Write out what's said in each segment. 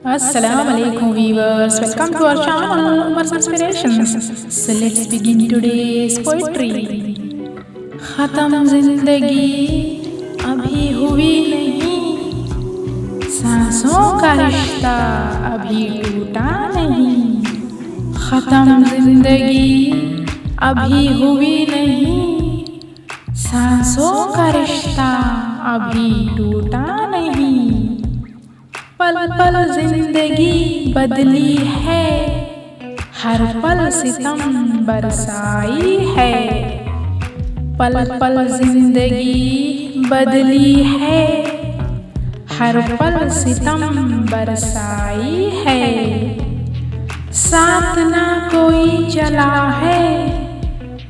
Assalamu alaikum viewers, welcome to our channel Umar's Inspirations. So let's begin today's poetry. खत्म जिंदगी अभी हुई नहीं, सांसों का रिश्ता अभी टूटा नहीं। खत्म जिंदगी अभी हुई नहीं, सांसों का रिश्ता अभी टूटा नहीं। पल पल जिंदगी बदली है, हर पल सितम बरसाई है। पल पल जिंदगी बदली है, हर पल सितम बरसाई है। साथ ना कोई चला है,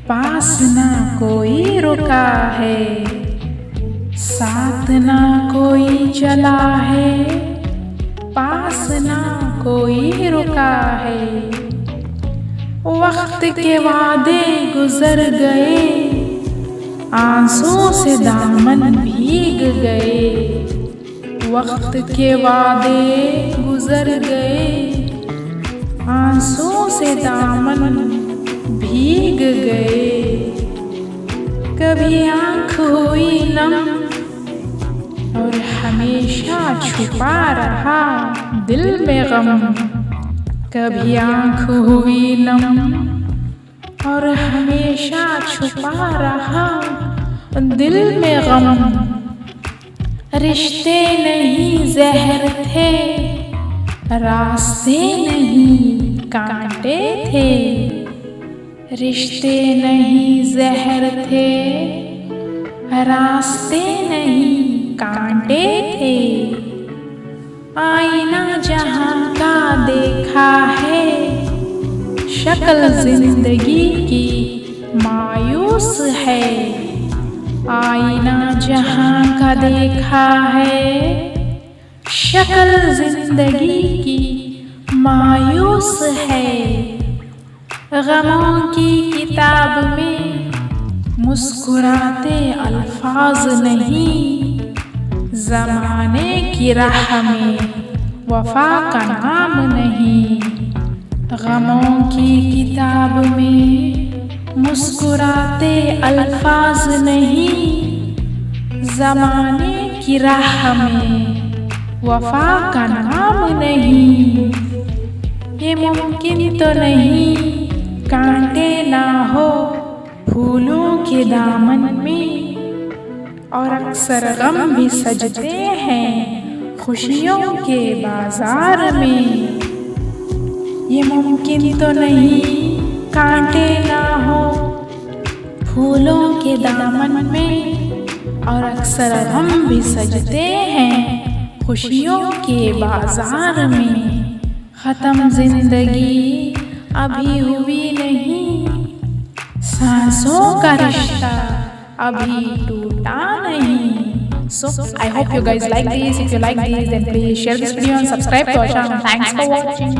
पास ना कोई रुका है। साथ ना कोई चला है, पास ना कोई रुका है। वक्त के वादे गुजर गए, आंसू से दामन भीग गए। वक्त के वादे गुजर गए, आंसू से दामन भीग गए। कभी आँख हुई नम और हमेशा छुपा रहा दिल में गम। कभी आँख हुई नम और हमेशा छुपा रहा दिल में गम। रिश्ते नहीं जहर थे, रास्ते नहीं कांटे थे। रिश्ते नहीं जहर थे, रास्ते नहीं कांटे थे। आईना जहां का देखा है, शक्ल जिंदगी की मायूस है। आईना जहां का देखा है, शक्ल जिंदगी की मायूस है। गमों की किताब में मुस्कुराते अल्फाज नहीं, ज़माने की राह में वफा का नाम नहीं। गमों की किताब में मुस्कुराते अल्फाज नहीं, ज़माने की राह में वफा का नाम नहीं। ये मुमकिन तो नहीं कांटे ना हो फूलों के दामन में, और अक्सर गम भी सजते हैं खुशियों के बाजार में। ये मुमकिन तो नहीं कांटे ना हो फूलों के दामन में, और अक्सर गम भी सजते हैं खुशियों के बाजार में। खत्म जिंदगी अभी हुई नहीं, सांसों का रिश्ता अभी टूटा नहीं। So I hope you guys like this. If you like this, then please share this video and subscribe to our channel. Thanks for watching.